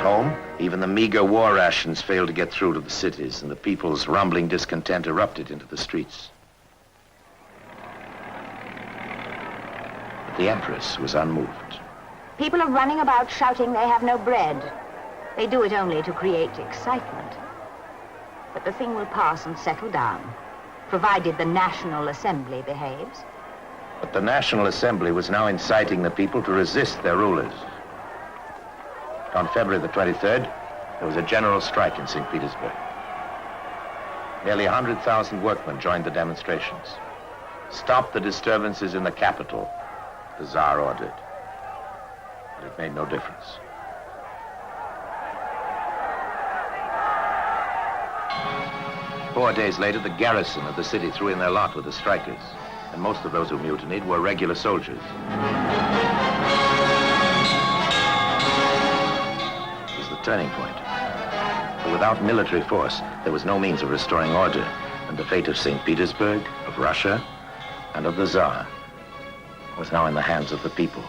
home, even the meager war rations failed to get through to the cities, and the people's rumbling discontent erupted into the streets. But the Empress was unmoved. People are running about shouting they have no bread. They do it only to create excitement. But the thing will pass and settle down, provided the National Assembly behaves. But the National Assembly was now inciting the people to resist their rulers. On February the 23rd, there was a general strike in St. Petersburg. Nearly 100,000 workmen joined the demonstrations. Stop the disturbances in the capital, the Tsar ordered. But it made no difference. Four days later, the garrison of the city threw in their lot with the strikers, and most of those who mutinied were regular soldiers. It was the turning point. For without military force, there was no means of restoring order, and the fate of St. Petersburg, of Russia, and of the Tsar was now in the hands of the people.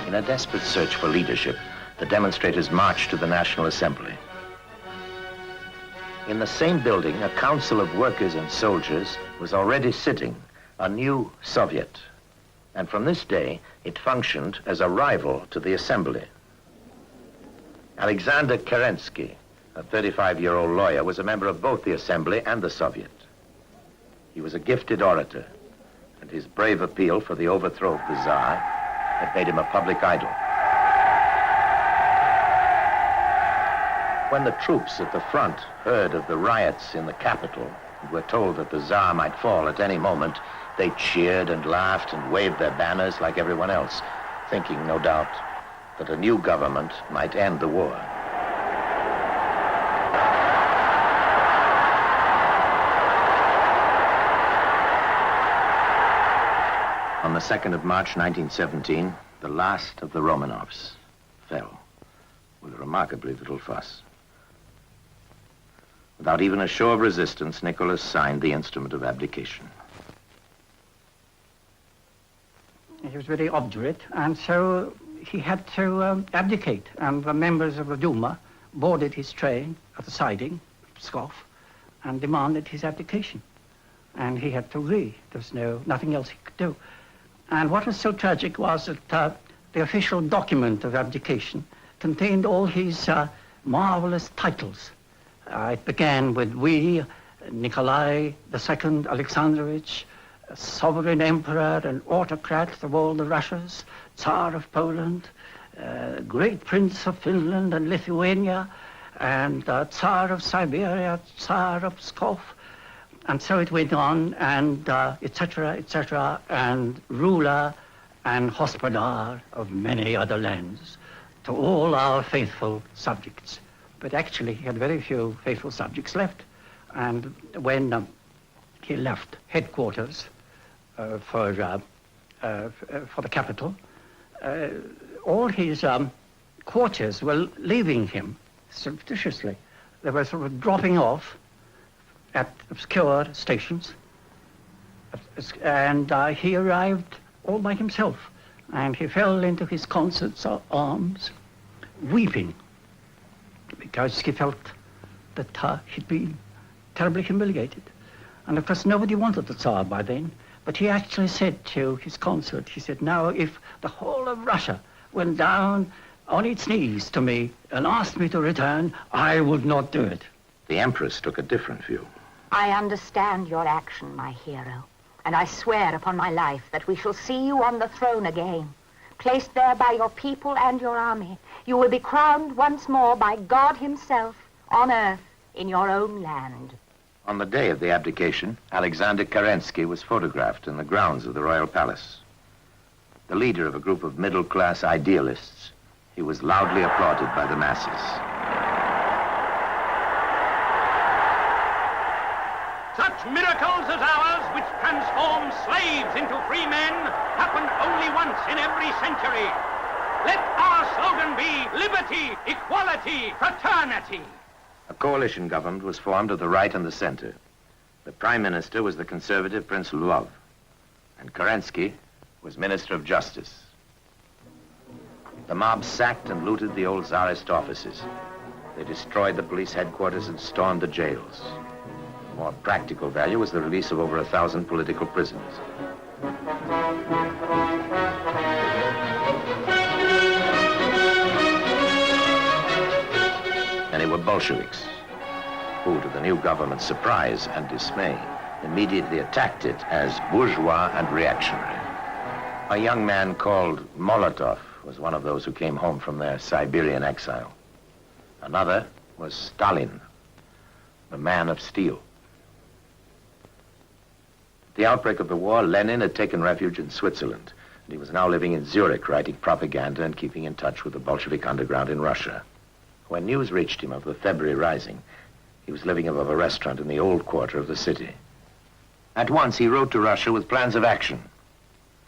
In a desperate search for leadership, the demonstrators marched to the National Assembly. In the same building, a council of workers and soldiers was already sitting, a new Soviet. And from this day, it functioned as a rival to the Assembly. Alexander Kerensky, a 35-year-old lawyer, was a member of both the Assembly and the Soviet. He was a gifted orator, and his brave appeal for the overthrow of the Tsar had made him a public idol. When the troops at the front heard of the riots in the capital and were told that the Tsar might fall at any moment, they cheered and laughed and waved their banners like everyone else, thinking, no doubt, that a new government might end the war. On the 2nd of March, 1917, the last of the Romanovs fell with remarkably little fuss. Without even a show of resistance, Nicholas signed the instrument of abdication. He was very obdurate, and so he had to abdicate. And the members of the Duma boarded his train at the siding, Pskov, and demanded his abdication. And he had to agree. There was nothing else he could do. And what was so tragic was that the official document of abdication contained all his marvelous titles. It began with we, Nikolai II Alexandrovich, sovereign emperor and autocrat of all the Russias, Tsar of Poland, great prince of Finland and Lithuania, and Tsar of Siberia, Tsar of Pskov. And so it went on, and etc., and ruler and hospodar of many other lands, to all our faithful subjects. But actually, he had very few faithful subjects left. And when he left headquarters for the capital, all his courtiers were leaving him surreptitiously. They were sort of dropping off at obscure stations, and he arrived all by himself, and he fell into his consort's arms, weeping, because he felt that he'd been terribly humiliated. And of course, nobody wanted the Tsar by then, but he actually said to his consort, he said, now, if the whole of Russia went down on its knees to me and asked me to return, I would not do it. The Empress took a different view. I understand your action, my hero, and I swear upon my life that we shall see you on the throne again, placed there by your people and your army. You will be crowned once more by God himself on earth in your own land. On the day of the abdication, Alexander Kerensky was photographed in the grounds of the royal palace. The leader of a group of middle-class idealists, he was loudly applauded by the masses. Such Such miracles as ours, which transform slaves into free men, happen only once in every century. Let our slogan be liberty, equality, fraternity. A coalition government was formed of the right and the center. The prime minister was the conservative Prince Lvov, and Kerensky was Minister of Justice. The mob sacked and looted the old Tsarist offices. They destroyed the police headquarters and stormed the jails. Of more practical value was the release of over 1,000 political prisoners. Many were Bolsheviks, who, to the new government's surprise and dismay, immediately attacked it as bourgeois and reactionary. A young man called Molotov was one of those who came home from their Siberian exile. Another was Stalin, the man of steel. At the outbreak of the war, Lenin had taken refuge in Switzerland, and he was now living in Zurich, writing propaganda and keeping in touch with the Bolshevik underground in Russia. When news reached him of the February Rising, he was living above a restaurant in the old quarter of the city. At once, he wrote to Russia with plans of action.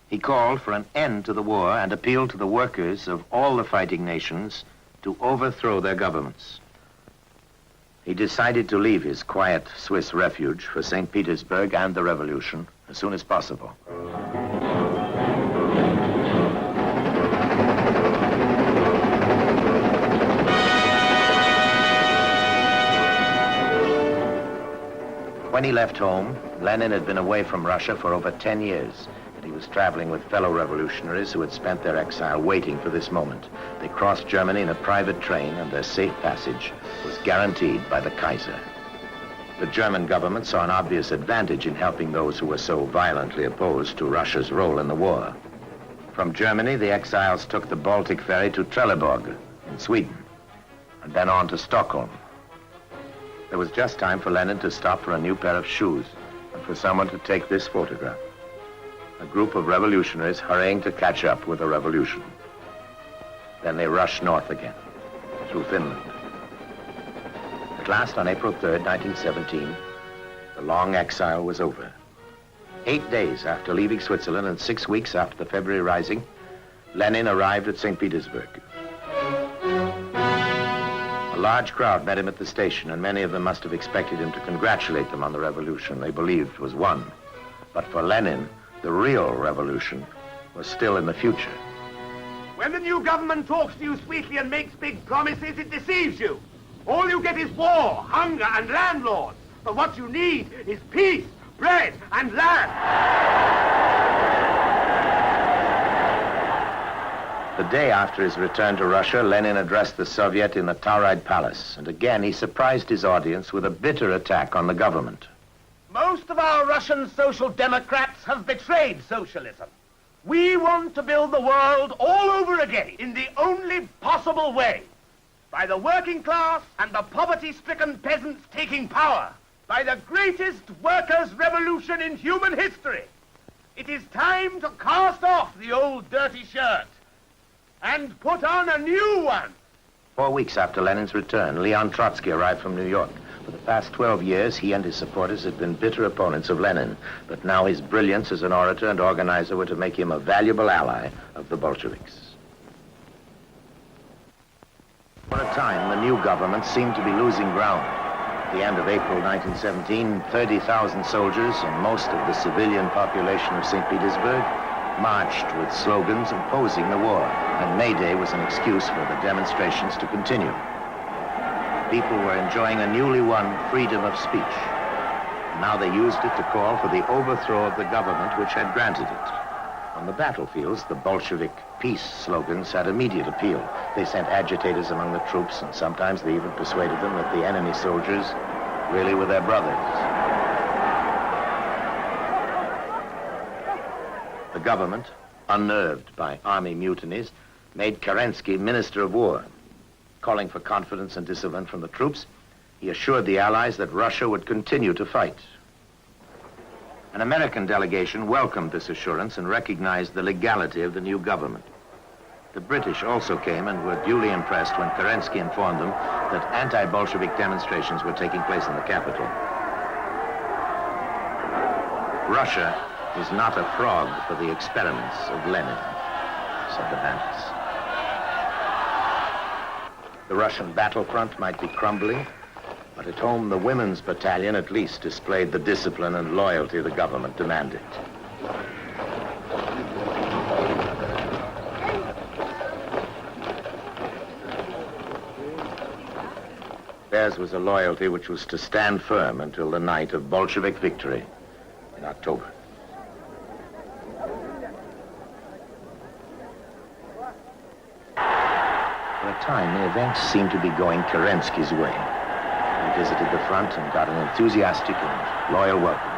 He called for an end to the war and appealed to the workers of all the fighting nations to overthrow their governments. He decided to leave his quiet Swiss refuge for St. Petersburg and the revolution as soon as possible. When he left home, Lenin had been away from Russia for over 10 years, and he was traveling with fellow revolutionaries who had spent their exile waiting for this moment. They crossed Germany in a private train, and their safe passage was guaranteed by the Kaiser. The German government saw an obvious advantage in helping those who were so violently opposed to Russia's role in the war. From Germany, the exiles took the Baltic ferry to Trelleborg in Sweden, and then on to Stockholm. There was just time for Lenin to stop for a new pair of shoes and for someone to take this photograph. A group of revolutionaries hurrying to catch up with the revolution. Then they rushed north again, through Finland. At last, on April 3rd, 1917, the long exile was over. 8 days after leaving Switzerland and 6 weeks after the February Rising, Lenin arrived at St. Petersburg. A large crowd met him at the station, and many of them must have expected him to congratulate them on the revolution they believed was won. But for Lenin, the real revolution was still in the future. When the new government talks to you sweetly and makes big promises, it deceives you. All you get is war, hunger, and landlords. But what you need is peace, bread, and land. The day after his return to Russia, Lenin addressed the Soviet in the Tauride Palace, and again he surprised his audience with a bitter attack on the government. Most of our Russian social democrats have betrayed socialism. We want to build the world all over again in the only possible way. By the working class and the poverty-stricken peasants taking power. By the greatest workers' revolution in human history. It is time to cast off the old dirty shirt and put on a new one. 4 weeks after Lenin's return, Leon Trotsky arrived from New York. For the past 12 years, he and his supporters had been bitter opponents of Lenin, but now his brilliance as an orator and organizer were to make him a valuable ally of the Bolsheviks. For a time, the new government seemed to be losing ground. At the end of April 1917, 30,000 soldiers and most of the civilian population of St. Petersburg marched with slogans opposing the war, and May Day was an excuse for the demonstrations to continue. People were enjoying a newly won freedom of speech. Now they used it to call for the overthrow of the government which had granted it. On the battlefields, the Bolshevik peace slogans had immediate appeal. They sent agitators among the troops, and sometimes they even persuaded them that the enemy soldiers really were their brothers. The government, unnerved by army mutinies, made Kerensky Minister of War. Calling for confidence and discipline from the troops, he assured the Allies that Russia would continue to fight. An American delegation welcomed this assurance and recognized the legality of the new government. The British also came and were duly impressed when Kerensky informed them that anti-Bolshevik demonstrations were taking place in the capital. Russia is not a frog for the experiments of Lenin, said the bandits. The Russian battlefront might be crumbling, but at home the women's battalion at least displayed the discipline and loyalty the government demanded. Theirs was a loyalty which was to stand firm until the night of Bolshevik victory in October. For a time, the events seemed to be going Kerensky's way. He visited the front and got an enthusiastic and loyal welcome.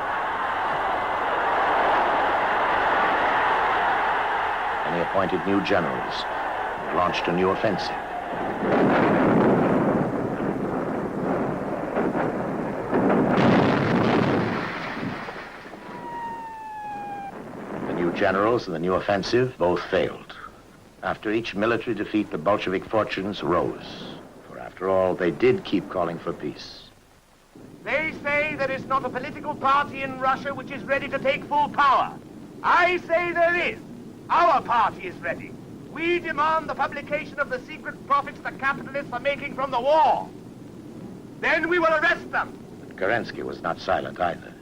And he appointed new generals and launched a new offensive. The new generals and the new offensive both failed. After each military defeat, the Bolshevik fortunes rose. For after all, they did keep calling for peace. They say there is not a political party in Russia which is ready to take full power. I say there is. Our party is ready. We demand the publication of the secret profits the capitalists are making from the war. Then we will arrest them. But Kerensky was not silent either.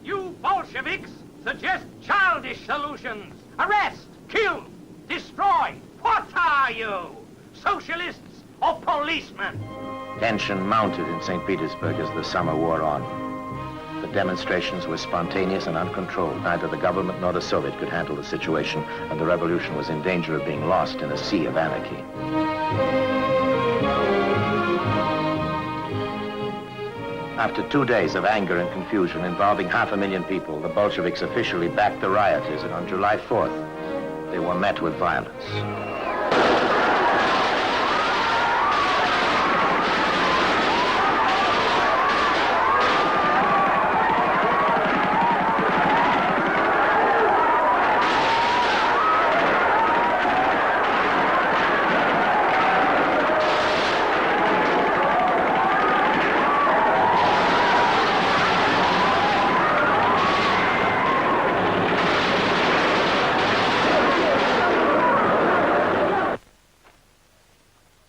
You Bolsheviks suggest childish solutions. Arrest, kill, destroy. What are you? Socialists or policemen? Tension mounted in St. Petersburg as the summer wore on. The demonstrations were spontaneous and uncontrolled. Neither the government nor the Soviet could handle the situation, and the revolution was in danger of being lost in a sea of anarchy. After 2 days of anger and confusion involving 500,000 people, the Bolsheviks officially backed the rioters, and on July 4th, they were met with violence.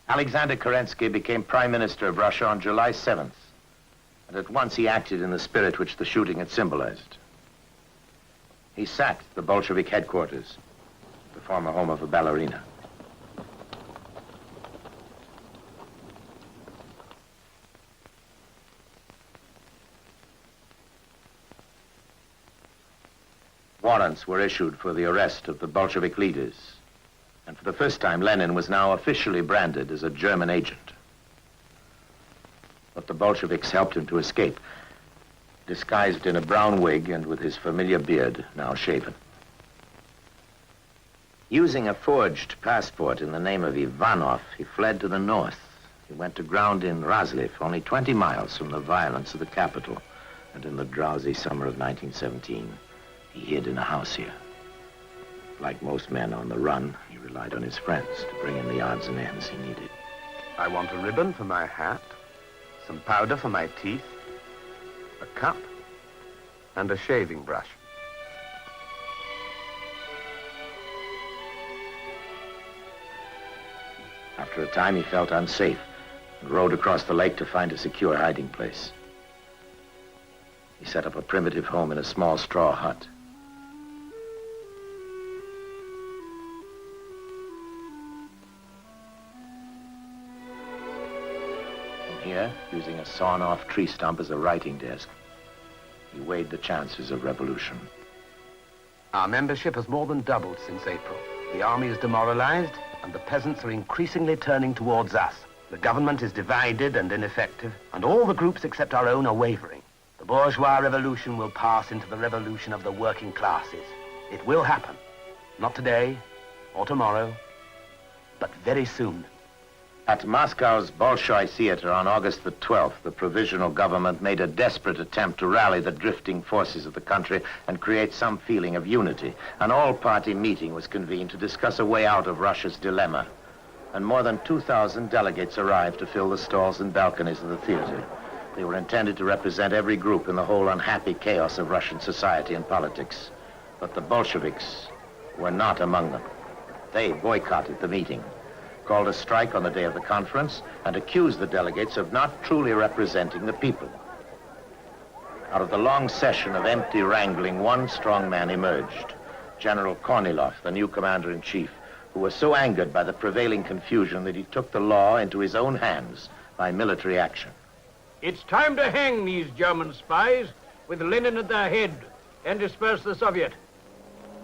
Alexander Kerensky became Prime Minister of Russia on July 7th, and at once he acted in the spirit which the shooting had symbolized. He sacked the Bolshevik headquarters, the former home of a ballerina. Warrants were issued for the arrest of the Bolshevik leaders. And for the first time, Lenin was now officially branded as a German agent. But the Bolsheviks helped him to escape, disguised in a brown wig and with his familiar beard now shaven. Using a forged passport in the name of Ivanov, he fled to the north. He went to ground in Razliv, only 20 miles from the violence of the capital. And in the drowsy summer of 1917, he hid in a house here. Like most men on the run, he relied on his friends to bring in the odds and ends he needed. I want a ribbon for my hat, some powder for my teeth, a cup, and a shaving brush. After a time, he felt unsafe and rowed across the lake to find a secure hiding place. He set up a primitive home in a small straw hut. Here, using a sawn-off tree stump as a writing desk, he weighed the chances of revolution. Our membership has more than doubled since April. The army is demoralized, and the peasants are increasingly turning towards us. The government is divided and ineffective, and all the groups except our own are wavering. The bourgeois revolution will pass into the revolution of the working classes. It will happen. Not today, or tomorrow, but very soon. At Moscow's Bolshoi Theater on August the 12th, the provisional government made a desperate attempt to rally the drifting forces of the country and create some feeling of unity. An all-party meeting was convened to discuss a way out of Russia's dilemma. And more than 2,000 delegates arrived to fill the stalls and balconies of the theater. They were intended to represent every group in the whole unhappy chaos of Russian society and politics. But the Bolsheviks were not among them. They boycotted the meeting, called a strike on the day of the conference, and accused the delegates of not truly representing the people. Out of the long session of empty wrangling, one strong man emerged, General Kornilov, the new commander-in-chief, who was so angered by the prevailing confusion that he took the law into his own hands by military action. It's time to hang these German spies with Lenin at their head and disperse the Soviet.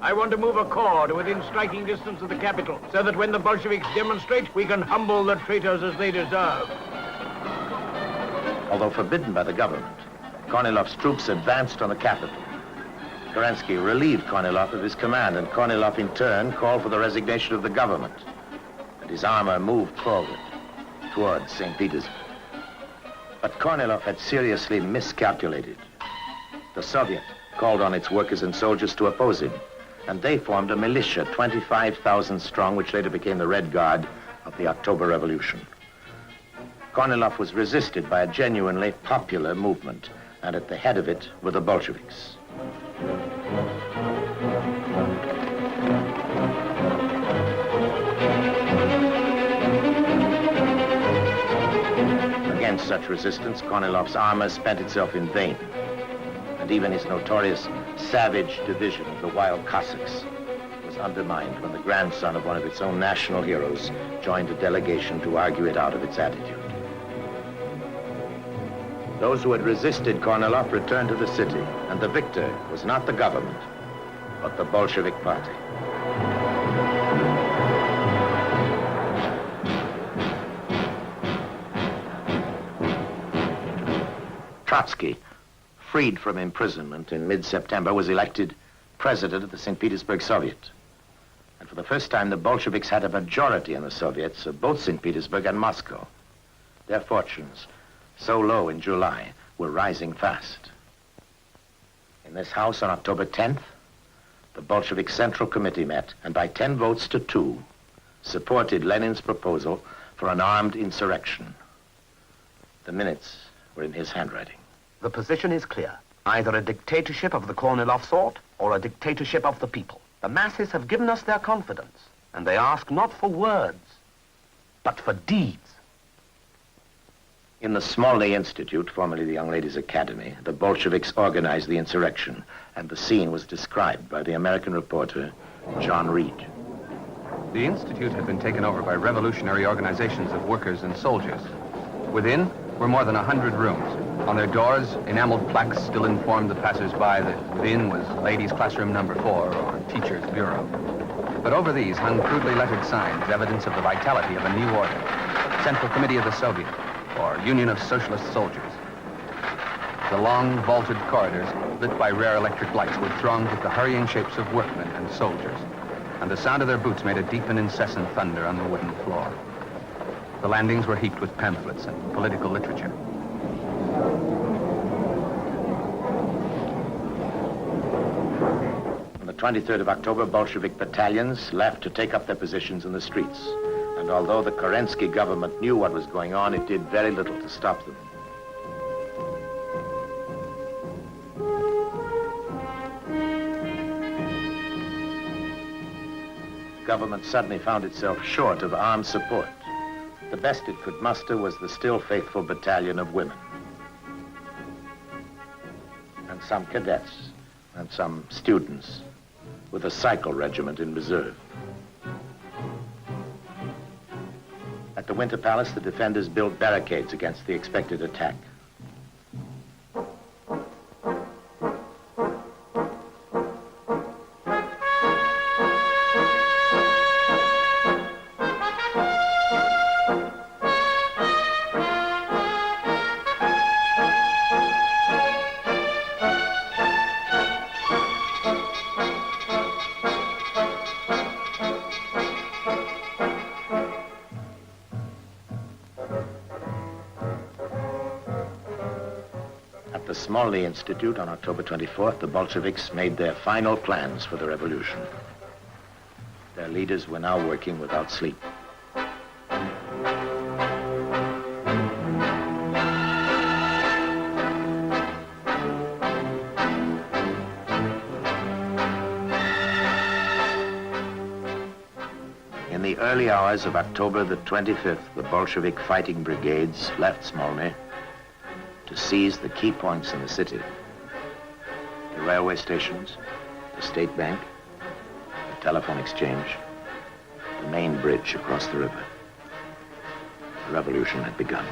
I want to move a corps to within striking distance of the capital so that when the Bolsheviks demonstrate, we can humble the traitors as they deserve. Although forbidden by the government, Kornilov's troops advanced on the capital. Kerensky relieved Kornilov of his command, and Kornilov in turn called for the resignation of the government. And his armor moved forward towards St. Petersburg. But Kornilov had seriously miscalculated. The Soviet called on its workers and soldiers to oppose him, and they formed a militia, 25,000 strong, which later became the Red Guard of the October Revolution. Kornilov was resisted by a genuinely popular movement, and at the head of it were the Bolsheviks. Against such resistance, Kornilov's armor spent itself in vain, and even his notorious savage division of the wild Cossacks was undermined when the grandson of one of its own national heroes joined a delegation to argue it out of its attitude. Those who had resisted Kornilov returned to the city, and the victor was not the government, but the Bolshevik Party. Trotsky, freed from imprisonment in mid-September, was elected president of the St. Petersburg Soviet. And for the first time, the Bolsheviks had a majority in the Soviets of both St. Petersburg and Moscow. Their fortunes, so low in July, were rising fast. In this house on October 10th, the Bolshevik Central Committee met, and by 10 votes to 2, supported Lenin's proposal for an armed insurrection. The minutes were in his handwriting. The position is clear. Either a dictatorship of the Kornilov sort or a dictatorship of the people. The masses have given us their confidence, and they ask not for words, but for deeds. In the Smolny Institute, formerly the Young Ladies' Academy, the Bolsheviks organized the insurrection, and the scene was described by the American reporter John Reed. The Institute had been taken over by revolutionary organizations of workers and soldiers. Within were more than 100 rooms. On their doors, enameled plaques still informed the passers-by that within was Ladies' Classroom Number 4 or Teacher's Bureau. But over these hung crudely lettered signs, evidence of the vitality of a new order. Central Committee of the Soviet, or Union of Socialist Soldiers. The long, vaulted corridors, lit by rare electric lights, were thronged with the hurrying shapes of workmen and soldiers, and the sound of their boots made a deep and incessant thunder on the wooden floor. The landings were heaped with pamphlets and political literature. On the 23rd of October, Bolshevik battalions left to take up their positions in the streets. And although the Kerensky government knew what was going on, it did very little to stop them. The government suddenly found itself short of armed support. The best it could muster was the still faithful battalion of women. And some cadets, and some students, with a cycle regiment in reserve. At the Winter Palace, the defenders built barricades against the expected attack. At the Smolny Institute on October 24th, the Bolsheviks made their final plans for the revolution. Their leaders were now working without sleep. the early hours of October the 25th, the Bolshevik fighting brigades left Smolny to seize the key points in the city. The railway stations, the state bank, the telephone exchange, the main bridge across the river. The revolution had begun.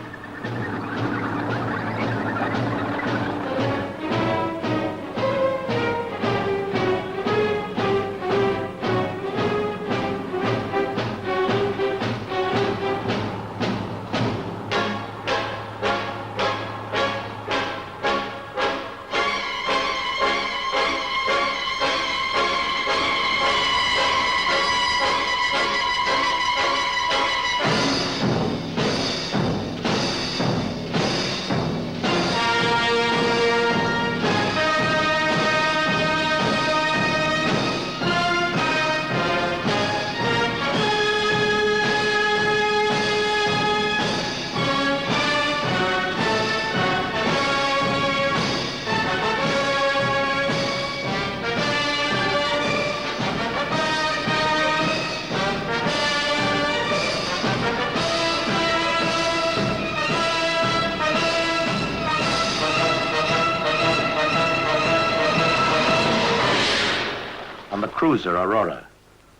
Cruiser Aurora.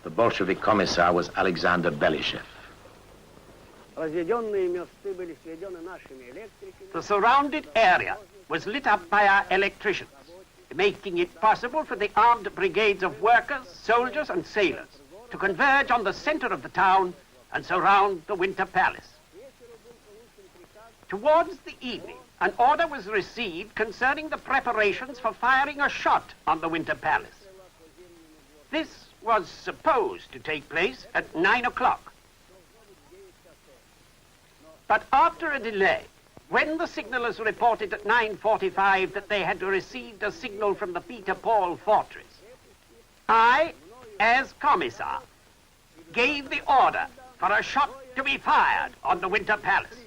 The Bolshevik commissar was Alexander Belishev. The surrounded area was lit up by our electricians, making it possible for the armed brigades of workers, soldiers, and sailors to converge on the center of the town and surround the Winter Palace. Towards the evening, an order was received concerning the preparations for firing a shot on the Winter Palace. This was supposed to take place at 9 o'clock. But after a delay, when the signalers reported at 9:45 that they had received a signal from the Peter Paul fortress, I, as commissar, gave the order for a shot to be fired on the Winter Palace.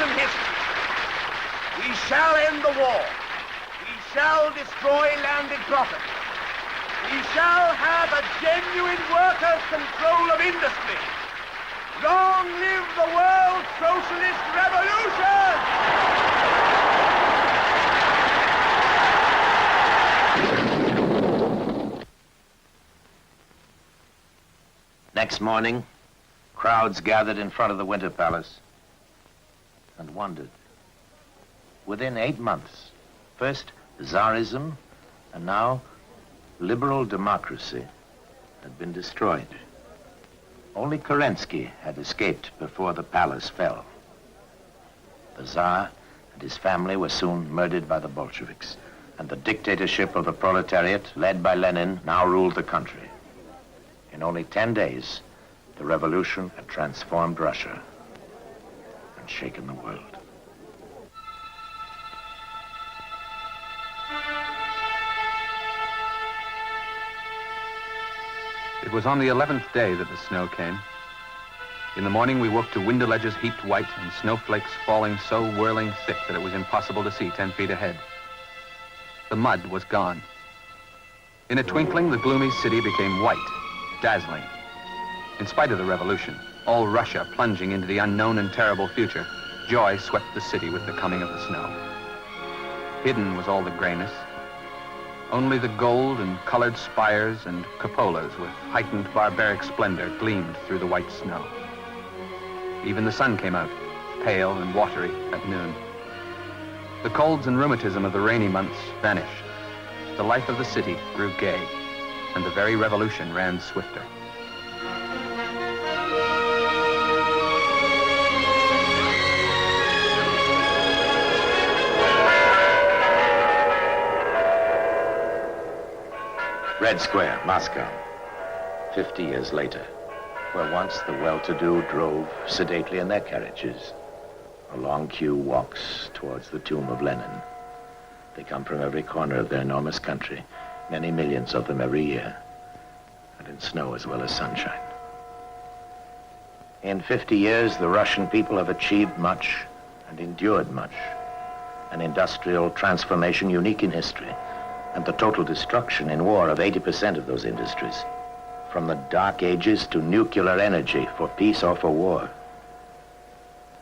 Russian history. We shall end the war. We shall destroy landed property. We shall have a genuine workers' control of industry. Long live the World Socialist Revolution! Next morning, crowds gathered in front of the Winter Palace and wondered. Within 8 months, first Tsarism and now liberal democracy had been destroyed. Only Kerensky had escaped before the palace fell. The Tsar and his family were soon murdered by the Bolsheviks, and the dictatorship of the proletariat, led by Lenin, now ruled the country. In only 10 days, the revolution had transformed Russia and shaken the world. It was on the 11th day that the snow came. In the morning, we woke to window ledges heaped white and snowflakes falling so whirling thick that it was impossible to see 10 feet ahead. The mud was gone. In a twinkling, the gloomy city became white, dazzling. In spite of the revolution, all Russia plunging into the unknown and terrible future, joy swept the city with the coming of the snow. Hidden was all the grayness. Only the gold and colored spires and cupolas with heightened barbaric splendor gleamed through the white snow. Even the sun came out, pale and watery at noon. The colds and rheumatism of the rainy months vanished. The life of the city grew gay, and the very revolution ran swifter. Red Square, Moscow, 50 years later, where once the well-to-do drove sedately in their carriages. A long queue walks towards the tomb of Lenin. They come from every corner of their enormous country, many millions of them every year, and in snow as well as sunshine. In 50 years, the Russian people have achieved much and endured much, an industrial transformation unique in history, and the total destruction in war of 80% of those industries, from the dark ages to nuclear energy for peace or for war.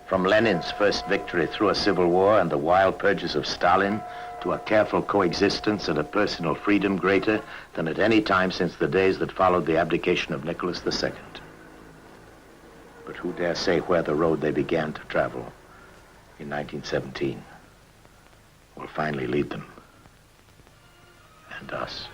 From Lenin's first victory through a civil war and the wild purges of Stalin to a careful coexistence and a personal freedom greater than at any time since the days that followed the abdication of Nicholas II. But who dare say where the road they began to travel in 1917 will finally lead them? And us.